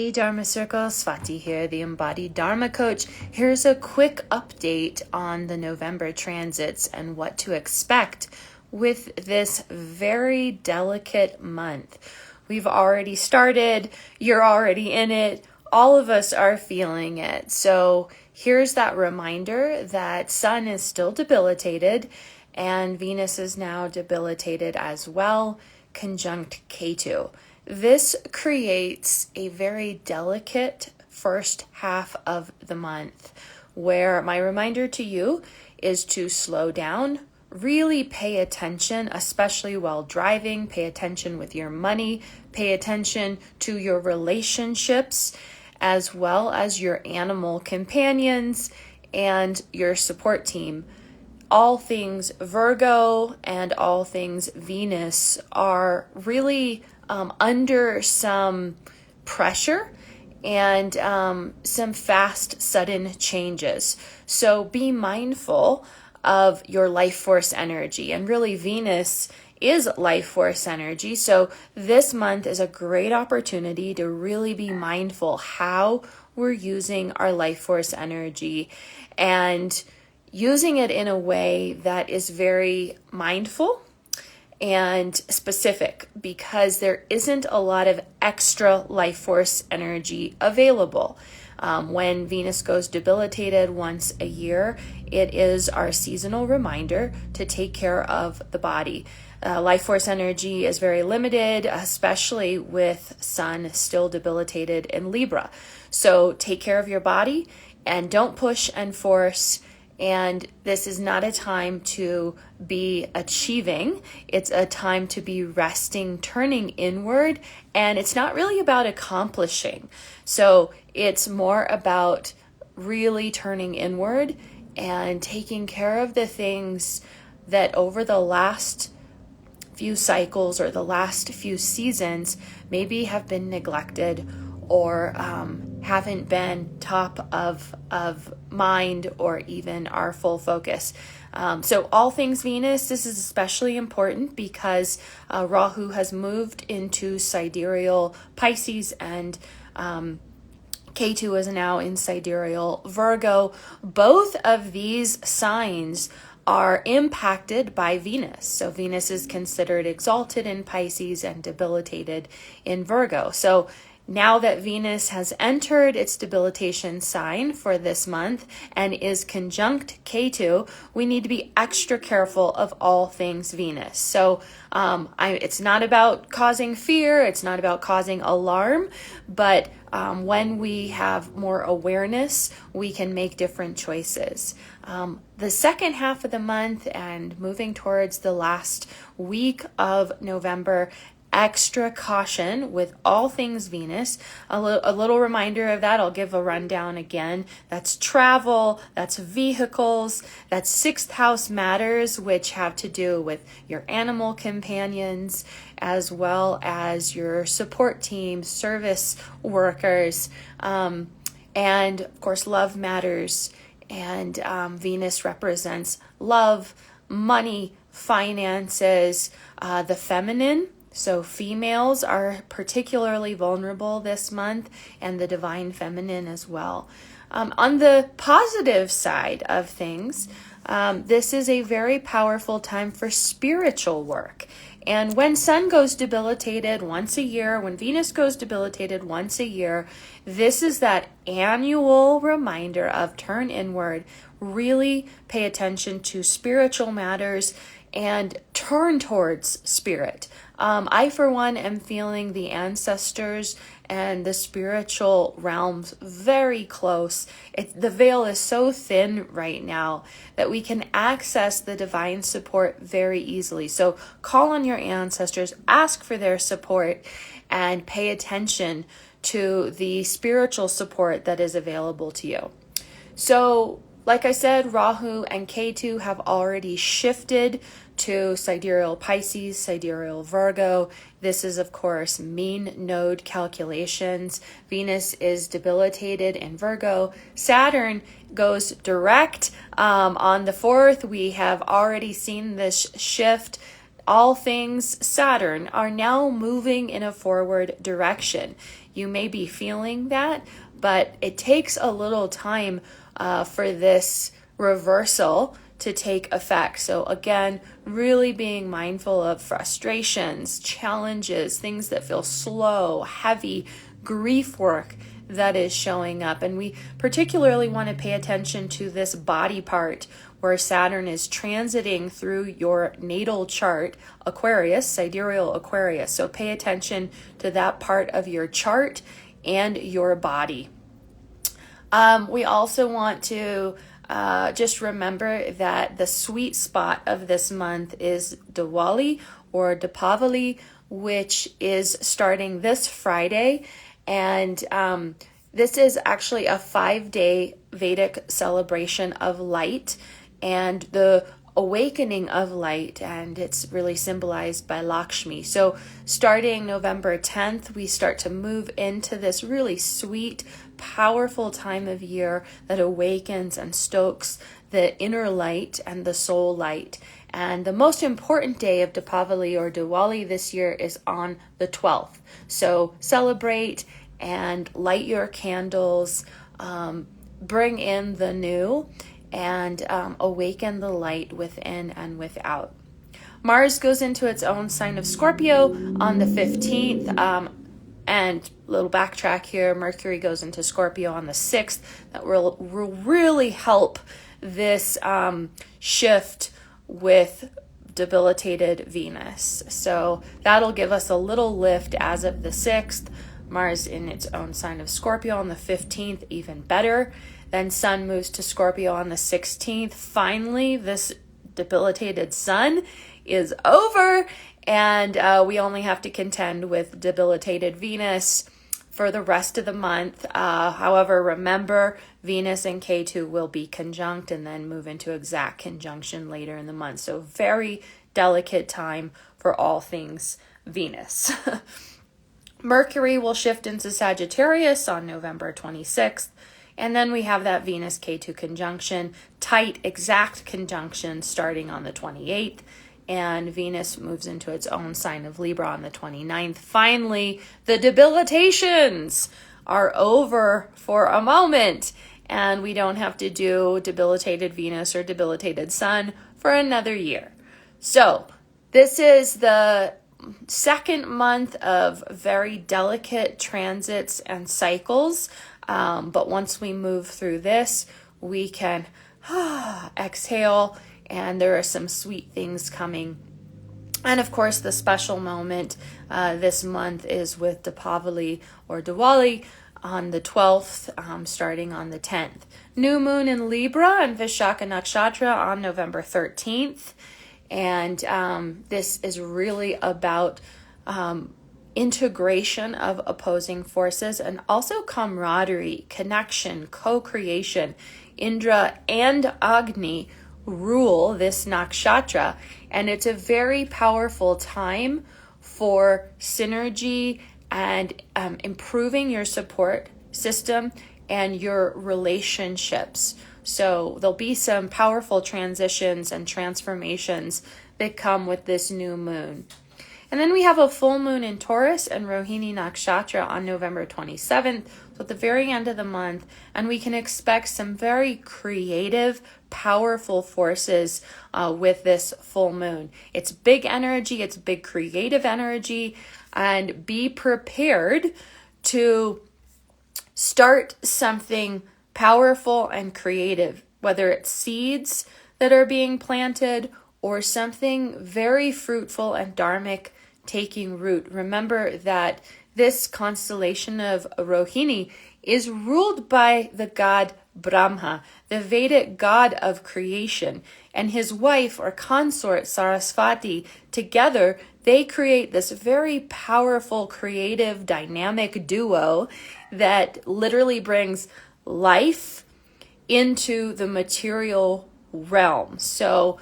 Hey Dharma Circle, Swati here, the Embodied Dharma Coach. Here's a quick update on the November transits and what to expect with this very delicate month. We've already started, you're already in it, all of us are feeling it. So here's that reminder that Sun is still debilitated and Venus is now debilitated as well, conjunct Ketu. This creates a very delicate first half of the month where my reminder to you is to slow down, really pay attention, especially while driving, pay attention with your money, pay attention to your relationships, as well as your animal companions and your support team. All things Virgo and all things Venus are really under some pressure and some fast, sudden changes. So be mindful of your life force energy. And really, Venus is life force energy. So this month is a great opportunity to really be mindful how we're using our life force energy and using it in a way that is very mindful and specific, because there isn't a lot of extra life force energy available. When Venus goes debilitated once a year, it is our seasonal reminder to take care of the body. Life force energy is very limited, especially with Sun still debilitated in Libra. So take care of your body and don't push and force. And this is not a time to be achieving. It's a time to be resting, turning inward. And it's not really about accomplishing. So it's more about really turning inward and taking care of the things that over the last few cycles or the last few seasons maybe have been neglected or haven't been top of mind or even our full focus. So all things Venus, this is especially important because Rahu has moved into sidereal Pisces and Ketu is now in sidereal Virgo. Both of these signs are impacted by Venus. So Venus is considered exalted in Pisces and debilitated in Virgo. So now that Venus has entered its debilitation sign for this month and is conjunct Ketu, we need to be extra careful of all things Venus. So it's not about causing fear, it's not about causing alarm, but when we have more awareness, we can make different choices. The second half of the month and moving towards the last week of November, extra caution with all things Venus. A little reminder of that, I'll give a rundown again. That's travel, that's vehicles, that's sixth house matters, which have to do with your animal companions, as well as your support team, service workers, and of course love matters. And Venus represents love, money, finances, the feminine. So females are particularly vulnerable this month, and the divine feminine as well. On the positive side of things, this is a very powerful time for spiritual work. And when Sun goes debilitated once a year, when Venus goes debilitated once a year, this is that annual reminder of turn inward, really pay attention to spiritual matters and turn towards spirit. I, for one, am feeling the ancestors and the spiritual realms very close. The veil is so thin right now that we can access the divine support very easily. So call on your ancestors, ask for their support, and pay attention to the spiritual support that is available to you. So, like I said, Rahu and Ketu have already shifted to sidereal Pisces, sidereal Virgo. This is, of course, mean node calculations. Venus is debilitated in Virgo. Saturn goes direct on the 4th. We have already seen this shift. All things Saturn are now moving in a forward direction. you may be feeling that, but it takes a little time for this reversal to take effect. So again, really being mindful of frustrations, challenges, things that feel slow, heavy, grief work that is showing up. And we particularly want to pay attention to this body part where Saturn is transiting through your natal chart, Aquarius, sidereal Aquarius. So pay attention to that part of your chart and your body. We also want to just remember that the sweet spot of this month is Diwali or Deepavali, which is starting this Friday. And this is actually a 5-day Vedic celebration of light and the awakening of light, and it's really symbolized by Lakshmi. So starting November 10th, we start to move into this really sweet, powerful time of year that awakens and stokes the inner light and the soul light. And the most important day of Deepavali or Diwali this year is on the 12th. So celebrate and light your candles, bring in the new, and awaken the light within and without. Mars goes into its own sign of Scorpio on the 15th. And little backtrack here, Mercury goes into Scorpio on the 6th. That will really help this shift with debilitated Venus. So that'll give us a little lift as of the 6th. Mars in its own sign of Scorpio on the 15th, even better. Then Sun moves to Scorpio on the 16th. Finally, this debilitated Sun is over, and we only have to contend with debilitated Venus for the rest of the month. However, remember, Venus and Ketu will be conjunct and then move into exact conjunction later in the month. So very delicate time for all things Venus. Mercury will shift into Sagittarius on November 26th. And then we have that Venus-Ketu conjunction, tight, exact conjunction starting on the 28th. And Venus moves into its own sign of Libra on the 29th. Finally, the debilitations are over for a moment. And we don't have to do debilitated Venus or debilitated Sun for another year. So this is the second month of very delicate transits and cycles. But once we move through this, we can exhale, and there are some sweet things coming. And of course, the special moment this month is with Deepavali or Diwali on the 12th, starting on the 10th. New moon in Libra and Vishaka Nakshatra on November 13th. And this is really about integration of opposing forces and also camaraderie, connection, co-creation. Indra and Agni rule this nakshatra, and it's a very powerful time for synergy and improving your support system and your relationships. So there'll be some powerful transitions and transformations that come with this new moon. And then we have a full moon in Taurus and Rohini Nakshatra on November 27th, so at the very end of the month, and we can expect some very creative, powerful forces with this full moon. It's big energy, it's big creative energy, and be prepared to start something powerful and creative, whether it's seeds that are being planted or something very fruitful and dharmic taking root. Remember that this constellation of Rohini is ruled by the god Brahma, the Vedic god of creation, and his wife or consort Saraswati. Together, they create this very powerful, creative, dynamic duo that literally brings life into the material realm. So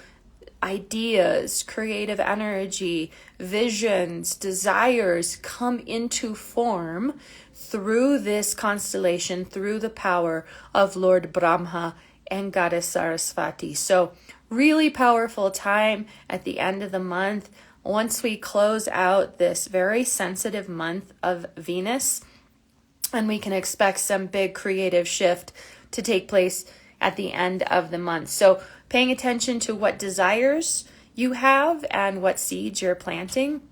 ideas, creative energy, visions, desires come into form through this constellation, through the power of Lord Brahma and Goddess Saraswati. So really powerful time at the end of the month. Once we close out this very sensitive month of Venus, And we can expect some big creative shift to take place at the end of the month. So paying attention to what desires you have and what seeds you're planting,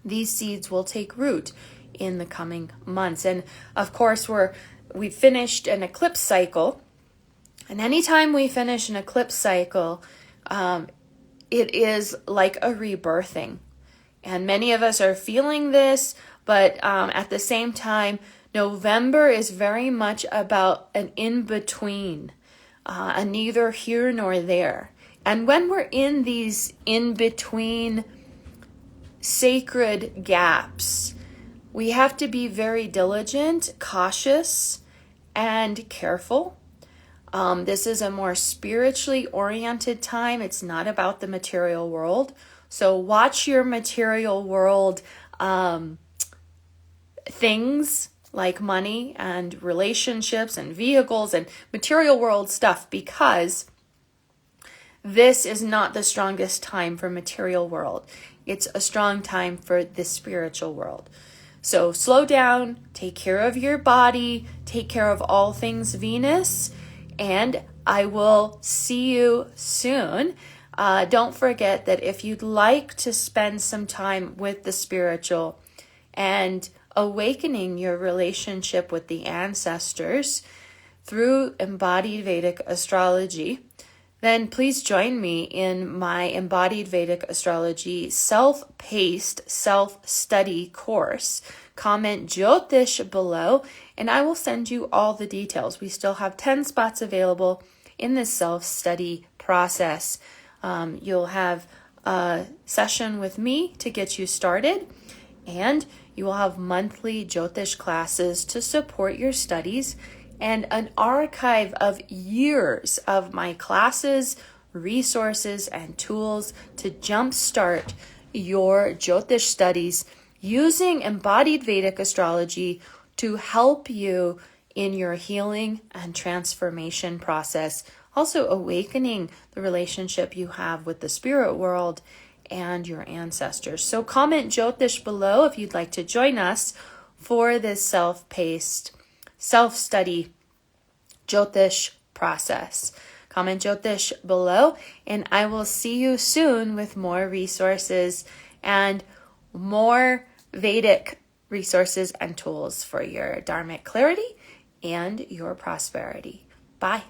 these seeds will take root in the coming months. And of course, we finished an eclipse cycle. And anytime we finish an eclipse cycle, it is like a rebirthing. And many of us are feeling this, but at the same time, November is very much about an in-between, a neither here nor there. And when we're in these in-between sacred gaps, we have to be very diligent, cautious, and careful. This is a more spiritually oriented time. It's not about the material world. So watch your material world things like money and relationships and vehicles and material world stuff, because this is not the strongest time for material world. It's a strong time for the spiritual world. So slow down, take care of your body, take care of all things Venus, and I will see you soon. Don't forget that if you'd like to spend some time with the spiritual and awakening your relationship with the ancestors through embodied Vedic astrology, then please join me in my Embodied Vedic Astrology self-paced self-study course. Comment Jyotish below and I will send you all the details. We still have 10 spots available in this self-study process. You'll have a session with me to get you started, and you will have monthly Jyotish classes to support your studies, and an archive of years of my classes, resources, and tools to jumpstart your Jyotish studies using embodied Vedic astrology to help you in your healing and transformation process. Also awakening the relationship you have with the spirit world and your ancestors. So comment Jyotish below if you'd like to join us for this self-paced self-study Jyotish process. Comment Jyotish below, and I will see you soon with more resources and more Vedic resources and tools for your dharmic clarity and your prosperity. Bye.